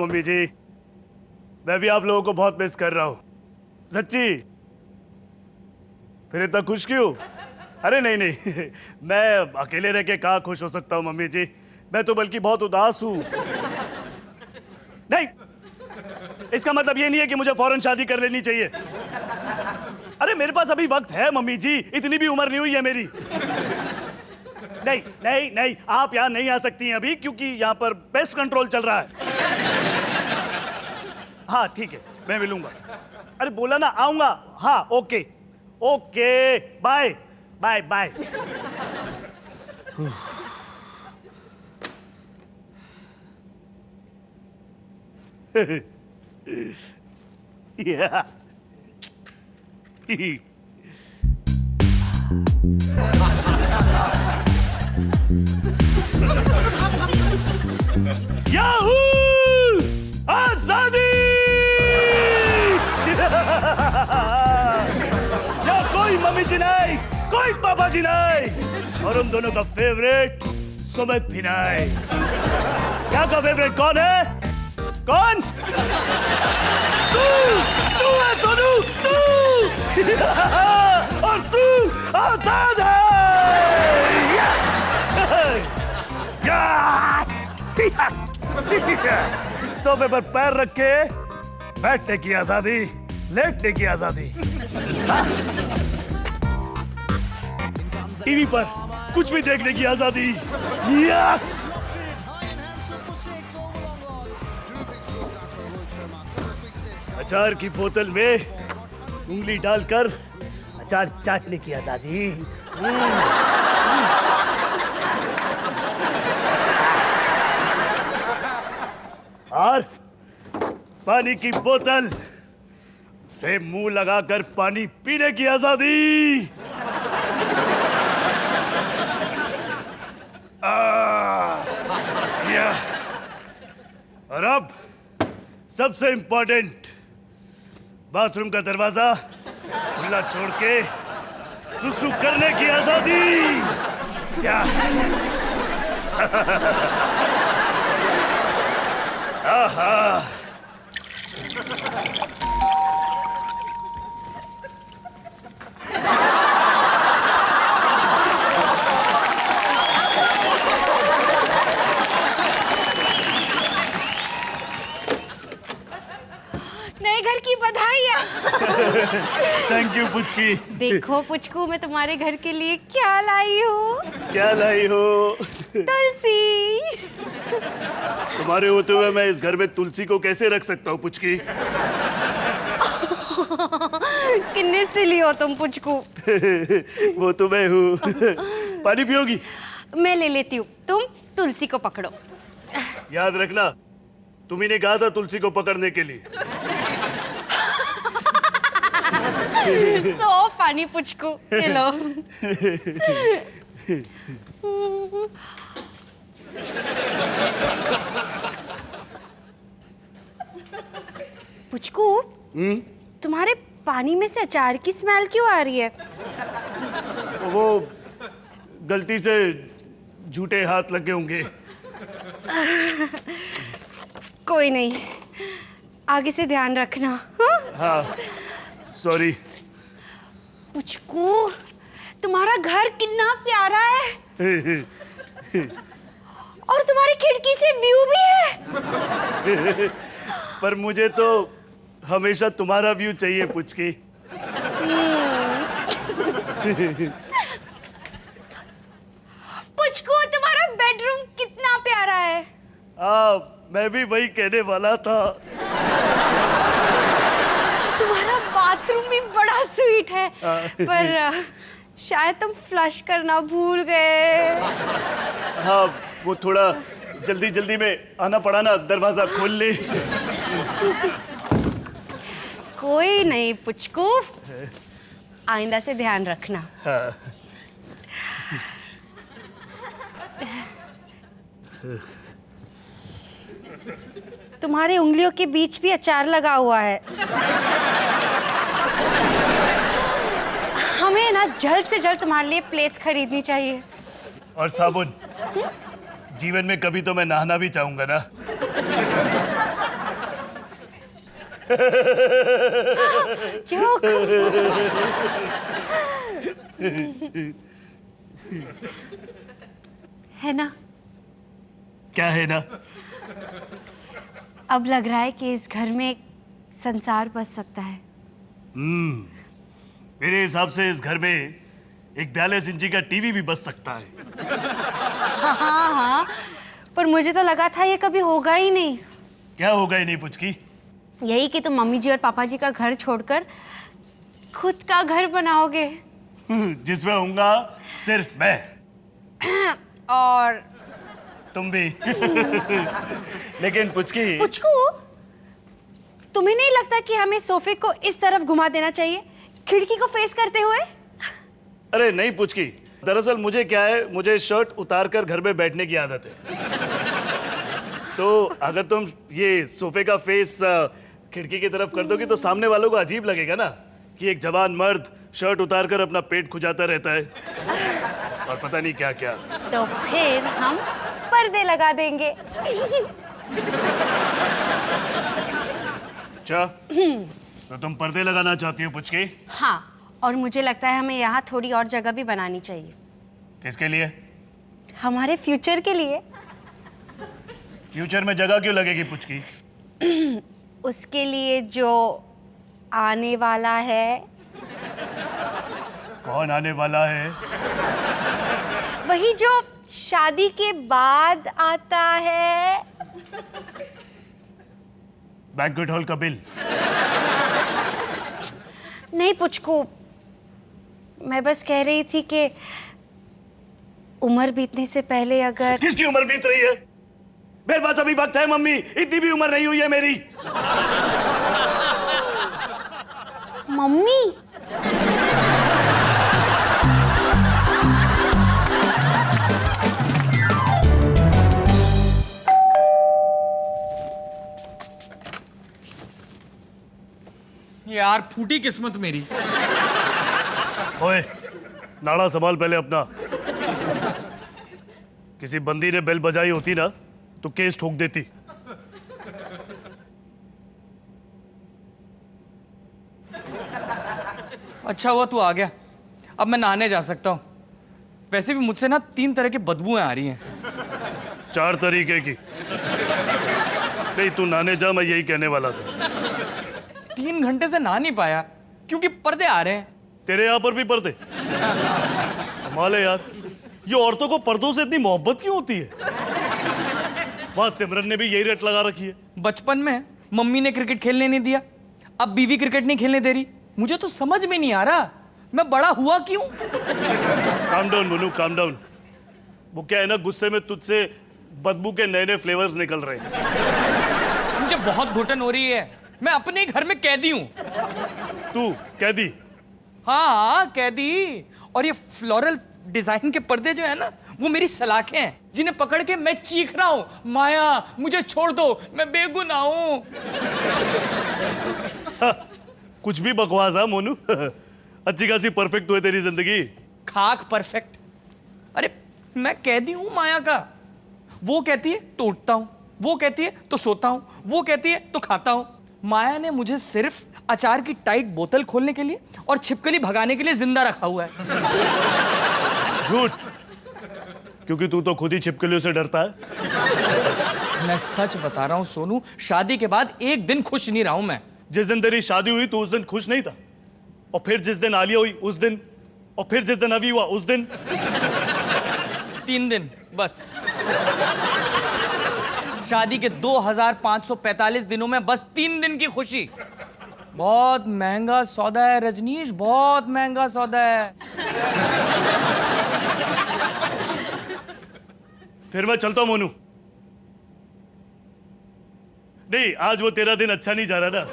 Mummy जी, मैं भी आप लोगों को बहुत मिस कर रहा हूँ, सच्ची। फिर इतना खुश क्यों? अरे नहीं नहीं, मैं अकेले रह के कहाँ खुश हो सकता हूँ मम्मी जी, मैं तो बल्कि बहुत उदास हूँ। नहीं, इसका मतलब ये नहीं है कि मुझे फौरन शादी कर लेनी चाहिए। अरे मेरे पास अभी वक्त है मम्मी जी, इतनी भी उम्र नहीं हुई है मेरी। नहीं नहीं नहीं, आप यहाँ नहीं आ सकती हैं अभी, क्योंकि यहाँ पर पेस्ट कंट्रोल चल रहा है। हाँ ठीक है, मैं मिलूंगा। अरे बोला ना आऊंगा। हाँ okay okay, bye bye bye. Yeah. Yahoo! आजादी! या कोई मम्मी जी नहीं, कोई पापा जी नहीं, और उन दोनों का फेवरेट सुमित भी नहीं। क्या का फेवरेट कौन है? कौन? तू है सोनू, तू। और तू आजाद है। सोफे पर पैर रख के बैठने की आजादी, लेटने की आजादी, टीवी पर कुछ भी देखने की आजादी। यस, अचार की बोतल में उंगली डालकर अचार चाटने की आजादी। और पानी की बोतल से मुंह लगाकर पानी पीने की आजादी। और अब सबसे इंपॉर्टेंट, बाथरूम का दरवाजा खुला छोड़ के सुसु करने की आजादी। क्या? आहा। नए घर की बधाई है। Thank you Puchki. देखो पुचकू, मैं तुम्हारे घर के लिए क्या लाई हूँ। क्या लाई हो? तुलसी। तुम्हारे होते हुए मैं इस घर में तुलसी को कैसे रख सकता हूँ पुचकी? किन्ने सिली हो तुम पुचकू। वो तो मैं हूँ। पानी पियोगी? मैं ले लेती हूँ, तुम तुलसी को पकड़ो। याद रखना, तुम्ही ने कहा था तुलसी को पकड़ने के लिए। सो पानी पुचकू, ये लो। पुचकू, तुम्हारे पानी में से अचार की स्मेल क्यों आ रही है? वो गलती से झूठे हाथ लगे होंगे। कोई नहीं, आगे से ध्यान रखना। हाँ सॉरी। पुचकू, तुम्हारा घर कितना प्यारा है, और तुम्हारी खिड़की से व्यू भी है। पर मुझे तो हमेशा तुम्हारा व्यू चाहिए पुचकी। पुचकू, तुम्हारा बेडरूम कितना प्यारा है। मैं भी वही कहने वाला था। तुम्हारा बाथरूम भी बड़ा स्वीट है, पर शायद तुम फ्लश करना भूल गए। हाँ, वो थोड़ा जल्दी जल्दी में आना पड़ा ना, दरवाजा खोल ले। कोई नहीं पुचकू, आइंदा से ध्यान रखना। हाँ। तुम्हारी उंगलियों के बीच भी अचार लगा हुआ है। हमें ना जल्द से जल्द तुम्हारे लिए प्लेट्स खरीदनी चाहिए। और साबुन। जीवन में कभी तो मैं नहाना भी चाहूंगा ना। जोक। है ना? क्या है ना? अब लग रहा है कि इस घर में एक संसार बस सकता है। मेरे हिसाब से इस घर में एक 42 इंची का टीवी भी बस सकता है। हाँ हाँ, पर मुझे तो लगा था ये कभी होगा ही नहीं। क्या होगा ही नहीं पुचकी? यही कि तुम मम्मी जी और पापा जी का घर छोड़कर खुद का घर बनाओगे। जिसमें होऊंगा सिर्फ मैं और तुम भी। लेकिन पुचकी, पुचकू, तुम्हें नहीं लगता कि हमें सोफे को इस तरफ घुमा देना चाहिए, खिड़की को फेस करते हुए? अरे नहीं पुचकी, दरअसल मुझे क्या है, मुझे शर्ट उतार कर घर में बैठने की आदत है। तो अगर तुम ये सोफे का फेस खिड़की की तरफ कर दोगी तो सामने वालों को अजीब लगेगा ना कि एक जवान मर्द शर्ट उतार कर अपना पेट खुजाता रहता है और पता नहीं क्या क्या। तो फिर हम पर्दे लगा देंगे। अच्छा, तो तुम पर्दे लगाना चाहती हो पुचकी? हाँ, और मुझे लगता है हमें यहाँ थोड़ी और जगह भी बनानी चाहिए। किसके लिए? हमारे फ्यूचर के लिए। फ्यूचर में जगह क्यों लगेगी पुचकी? उसके लिए जो आने वाला है। कौन आने वाला है? वही जो शादी के बाद आता है। बैंक्वेट हॉल का बिल? नहीं पुचकू, मैं बस कह रही थी कि उम्र बीतने से पहले अगर। किसकी उम्र बीत रही है? मेरे पास अभी वक्त है मम्मी, इतनी भी उम्र नहीं हुई है मेरी। मम्मी, यार फूटी किस्मत मेरी। ओए, नाड़ा संभाल पहले अपना। किसी बंदी ने बेल बजाई होती ना तो केस ठोक देती। अच्छा हुआ तू आ गया, अब मैं नहाने जा सकता हूँ। वैसे भी मुझसे ना 3 तरह की बदबूएं आ रही हैं। 4 तरीके की? नहीं, तू नहाने जा, मैं यही कहने वाला था। 3 घंटे से नहा नहीं पाया क्योंकि पर्दे आ रहे हैं। तेरे यहाँ पर भी पर्दे? कमाल है यार, ये औरतों को पर्दों से इतनी मोहब्बत क्यों होती है? वहां सिमरन ने भी यही रट लगा रखी है। बचपन में मम्मी ने क्रिकेट खेलने नहीं दिया, अब बीवी क्रिकेट नहीं खेलने दे रही। मुझे तो समझ में नहीं आ रहा मैं बड़ा हुआ क्यों। Calm down Monu, calm down. वो क्या है ना, गुस्से में तुझसे बदबू के नए नए फ्लेवर्स निकल रहे हैं। मुझे बहुत घुटन हो रही है, मैं अपने ही घर में कैदी हूँ। तू कैदी? हाँ कैदी। और ये फ्लोरल डिजाइन के पर्दे जो है ना, वो मेरी सलाखें हैं जिन्हें पकड़ के मैं चीख रहा हूं, माया मुझे छोड़ दो, मैं बेगुनाह हूं। कुछ भी बकवास है मोनू। अच्छी खासी परफेक्ट हुई तेरी जिंदगी। खाक परफेक्ट। अरे मैं कैदी हूं माया का। वो कहती है तो उठता हूं, वो कहती है तो सोता हूं, वो कहती है तो खाता हूं। माया ने मुझे सिर्फ अचार की टाइट बोतल खोलने के लिए और छिपकली भगाने के लिए जिंदा रखा हुआ है। झूठ, क्योंकि तू तो खुद ही छिपकलियों से डरता है। मैं सच बता रहा हूं सोनू, शादी के बाद एक दिन खुश नहीं रहा हूं मैं। जिस दिन तेरी शादी हुई तो उस दिन खुश नहीं था, और फिर जिस दिन आलिया हुई उस दिन, और फिर जिस दिन अभी हुआ उस दिन। 3 दिन बस। शादी के 2545 दिनों में बस 3 दिन की खुशी। बहुत महंगा सौदा है रजनीश, बहुत महंगा सौदा है। फिर मैं चलता हूं मोनू। नहीं, आज वो तेरा दिन अच्छा नहीं जा रहा ना।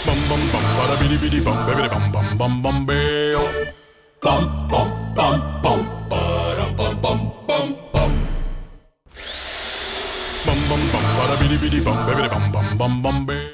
Bum bum bum bada bidi bidi bum baby bum bum bum bum bayo bum bum bum bum bada bum bum bum bum bum bum bum bada bidi bidi bum baby bum bum bum bum bayo